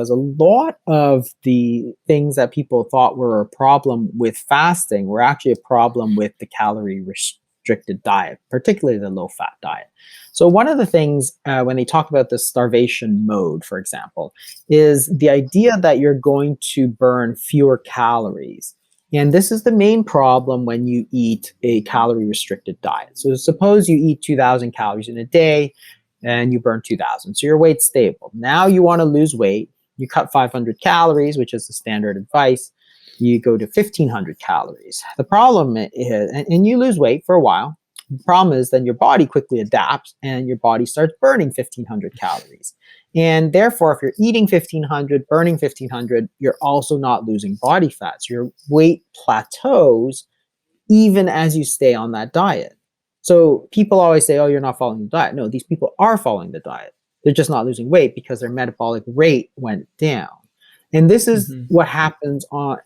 a lot of the things that people thought were a problem with fasting were actually a problem with the calorie restricted diet, particularly the low fat diet. So, one of the things when they talk about the starvation mode, for example, is the idea that you're going to burn fewer calories. And this is the main problem when you eat a calorie restricted diet. So, suppose you eat 2,000 calories in a day and you burn 2,000. So, your weight's stable. Now you want to lose weight. You cut 500 calories, which is the standard advice. You go to 1,500 calories. The problem is, and you lose weight for a while. The problem is then your body quickly adapts and your body starts burning 1,500 calories. And therefore, if you're eating 1,500, burning 1,500, you're also not losing body fat. So your weight plateaus even as you stay on that diet. So people always say, oh, you're not following the diet. No, these people are following the diet. They're just not losing weight because their metabolic rate went down. And this is what happens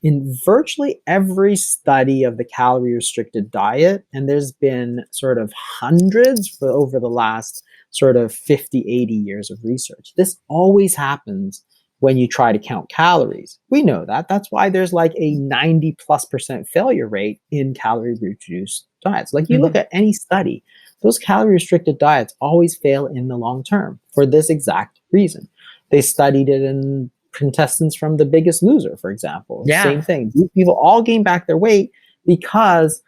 in virtually every study of the calorie restricted diet. And there's been sort of hundreds for over the last sort of 50, 80 years of research. This always happens when you try to count calories. We know that. That's why there's like a 90+% failure rate in calorie reduced diets. Like you look at any study, those calorie restricted diets always fail in the long term for this exact reason. They studied it in contestants from The Biggest Loser, for example. Yeah. Same thing. These people all gained back their weight because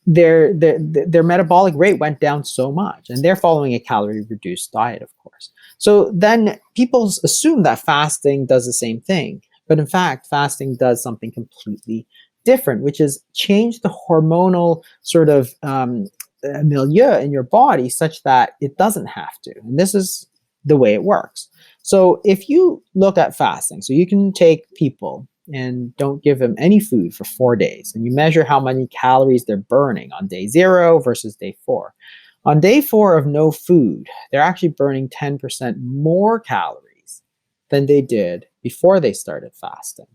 their metabolic rate went down so much, and they're following a calorie reduced diet, of course. So then people assume that fasting does the same thing, but in fact, fasting does something completely different, which is change the hormonal sort of milieu in your body such that it doesn't have to. And this is the way it works. So if you look at fasting, so you can take people and don't give them any food for 4 days, and you measure how many calories they're burning on day 0 versus day 4. On day 4 of no food, they're actually burning 10% more calories than they did before they started fasting.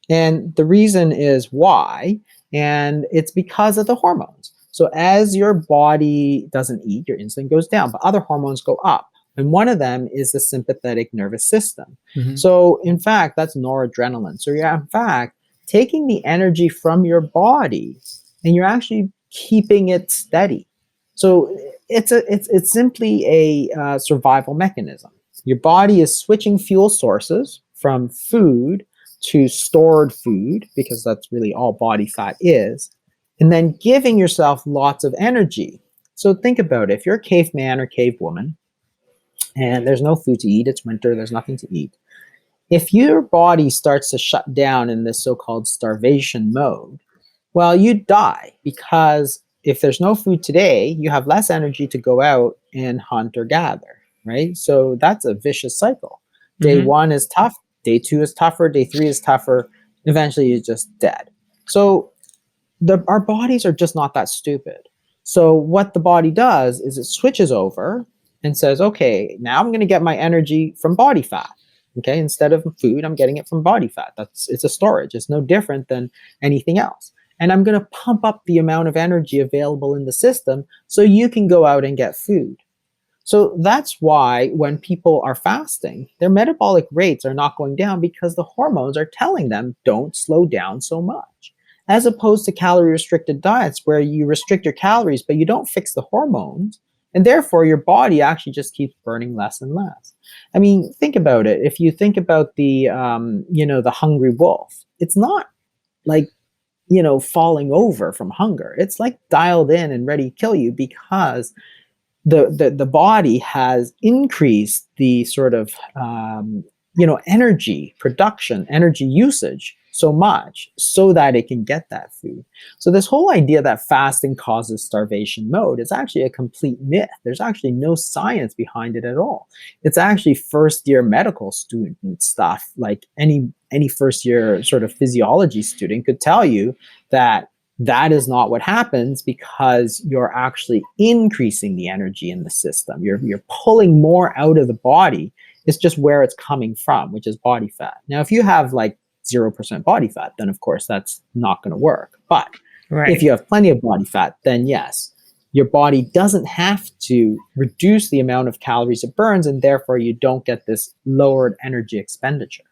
And the reason is why, and it's because of the hormones. So as your body doesn't eat, your insulin goes down, but other hormones go up. And one of them is the sympathetic nervous system. So in fact, that's noradrenaline. So you're in fact taking the energy from your body and you're actually keeping it steady. So it's simply a survival mechanism. Your body is switching fuel sources from food to stored food, because that's really all body fat is, and then giving yourself lots of energy. So think about it. If you're a caveman or cavewoman, and there's no food to eat, it's winter, there's nothing to eat. If your body starts to shut down in this so-called starvation mode, well, you die, because if there's no food today, you have less energy to go out and hunt or gather, right? So that's a vicious cycle. Day 1 is tough, day 2 is tougher, day 3 is tougher, eventually you're just dead. So our bodies are just not that stupid. So what the body does is it switches over and says, okay, now I'm going to get my energy from body fat. Okay, instead of food, I'm getting it from body fat. It's a storage. It's no different than anything else. And I'm going to pump up the amount of energy available in the system so you can go out and get food. So that's why when people are fasting, their metabolic rates are not going down, because the hormones are telling them don't slow down so much. As opposed to calorie restricted diets where you restrict your calories, but you don't fix the hormones. And therefore, your body actually just keeps burning less and less. I mean, think about it. If you think about the hungry wolf, it's not like, falling over from hunger. It's like dialed in and ready to kill you, because the body has increased the sort of, energy production, energy usage so much so that it can get that food. So this whole idea that fasting causes starvation mode is actually a complete myth. There's actually no science behind it at all. It's actually first year medical student stuff. Like any first year sort of physiology student could tell you that is not what happens, because you're actually increasing the energy in the system. You're pulling more out of the body. It's just where it's coming from, which is body fat. Now, if you have like 0% body fat, then of course that's not going to work. But if you have plenty of body fat, then yes, your body doesn't have to reduce the amount of calories it burns, and therefore you don't get this lowered energy expenditure.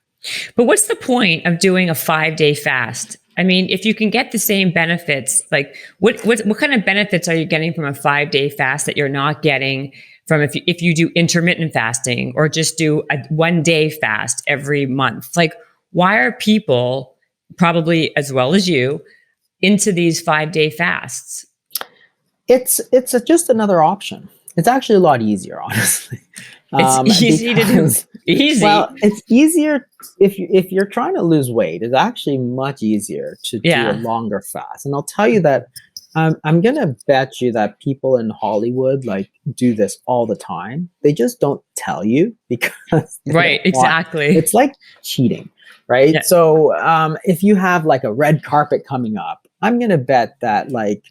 But what's the point of doing a 5-day fast? I mean, if you can get the same benefits, like what kind of benefits are you getting from a 5-day fast that you're not getting from if you do intermittent fasting or just do a 1-day fast every month? Like, why are people, probably as well as you, into these 5-day fasts? Just another option. It's actually a lot easier, honestly. It's easy to do. Easy. Well, it's easier if you're trying to lose weight. It's actually much easier to do a Yeah. longer fast. And I'll tell you that I'm gonna bet you that people in Hollywood like do this all the time. They just don't tell you because they Right. don't want. Exactly. It's like cheating, right? Yeah. So if you have like a red carpet coming up, I'm gonna bet that like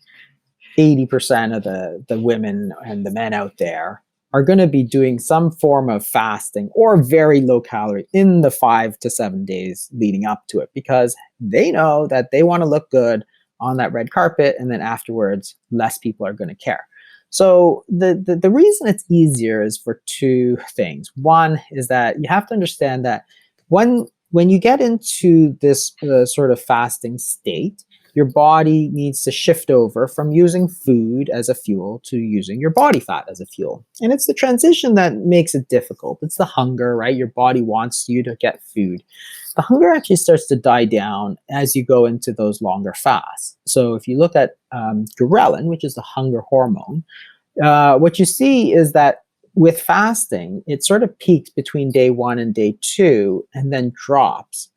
80% of the women and the men out there are going to be doing some form of fasting or very low calorie in the 5 to 7 days leading up to it, because they know that they want to look good on that red carpet, and then afterwards less people are going to care. So the reason it's easier is for two things. One is that you have to understand that when you get into this sort of fasting state, your body needs to shift over from using food as a fuel to using your body fat as a fuel. And it's the transition that makes it difficult. It's the hunger, right? Your body wants you to get food. The hunger actually starts to die down as you go into those longer fasts. So if you look at ghrelin, which is the hunger hormone, what you see is that with fasting, it sort of peaks between day 1 and day 2 and then drops.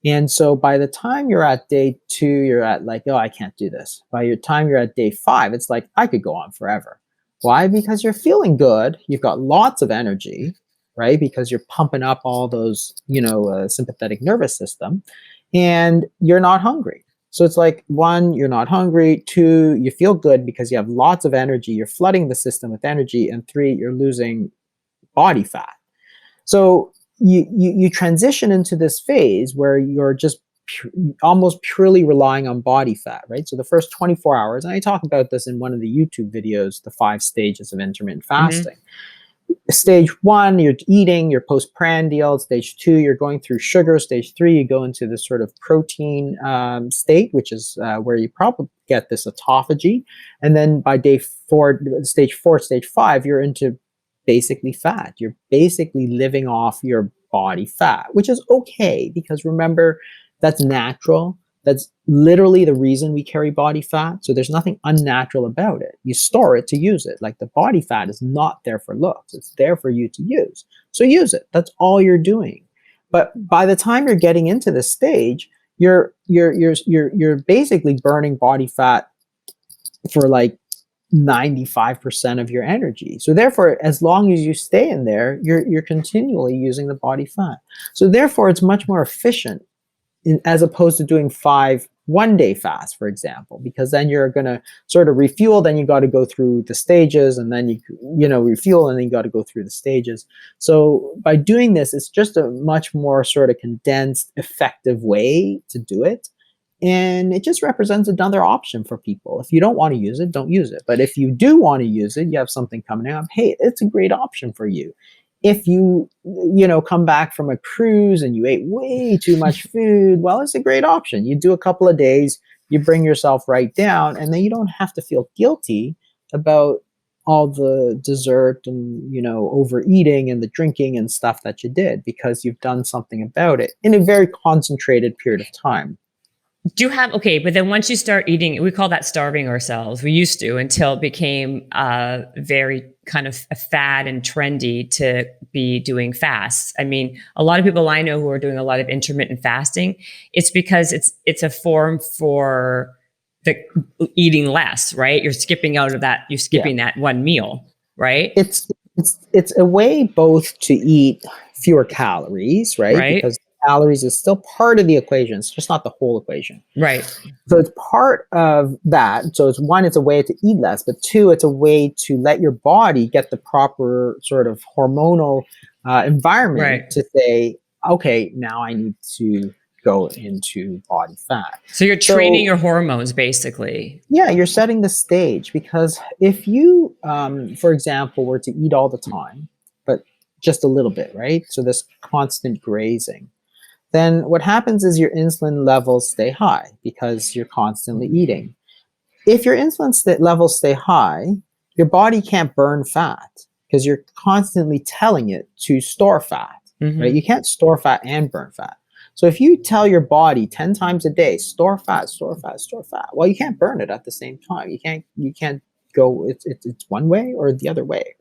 And so by the time you're at day 2, you're at like, oh, I can't do this. By your time you're at day 5, it's like, I could go on forever. Why? Because you're feeling good. You've got lots of energy, right? Because you're pumping up all those, sympathetic nervous system, and you're not hungry. So it's like, 1, you're not hungry. 2, you feel good because you have lots of energy. You're flooding the system with energy. And 3, you're losing body fat. So you transition into this phase where you're just almost purely relying on body fat, right? So the first 24 hours, and I talk about this in one of the YouTube videos, the 5 stages of intermittent fasting. Stage 1, you're eating, you're postprandial. Stage 2, you're going through sugar. Stage 3, you go into this sort of protein state, which is where you probably get this autophagy. And then by day 4, stage 4, stage 5, you're into basically fat. You're basically living off your body fat, which is okay, because remember, that's natural. That's literally the reason we carry body fat. So there's nothing unnatural about it. You store it to use it. Like, the body fat is not there for looks. It's there for you to use. So use it. That's all you're doing. But by the time you're getting into this stage, you're basically burning body fat for like 95% of your energy. So therefore, as long as you stay in there, you're continually using the body fat. So therefore, it's much more efficient as opposed to doing 5 1-day fasts, for example, because then you're going to sort of refuel. Then you got to go through the stages, and then you refuel, and then you got to go through the stages. So by doing this, it's just a much more sort of condensed, effective way to do it. And it just represents another option for people. If you don't want to use it, don't use it. But if you do want to use it, you have something coming up, hey, it's a great option for you. If you come back from a cruise and you ate way too much food, well, it's a great option. You do a couple of days, you bring yourself right down, and then you don't have to feel guilty about all the dessert and overeating and the drinking and stuff that you did, because you've done something about it in a very concentrated period of time. Do you have, okay, but then once you start eating, we call that starving ourselves. We used to, until it became very kind of a fad and trendy to be doing fasts. I mean, a lot of people I know who are doing a lot of intermittent fasting, it's because it's a form for the eating less, right? You're skipping out of that, you're skipping that one meal, right? It's a way both to eat fewer calories, right? Right. Because calories is still part of the equation. It's just not the whole equation. Right. So it's part of that. So it's a way to eat less, but 2, it's a way to let your body get the proper sort of hormonal environment to say, okay, now I need to go into body fat. So you're training So your hormones basically. yeah, you're setting the stage, because if you, for example, were to eat all the time, but just a little bit, right? So this constant grazing, then what happens is your insulin levels stay high because you're constantly eating. If your levels stay high, your body can't burn fat because you're constantly telling it to store fat, right? Hmm. You can't store fat and burn fat. So if you tell your body 10 times a day, store fat, store fat, store fat, well, you can't burn it at the same time. You can't go, it's one way or the other way, right?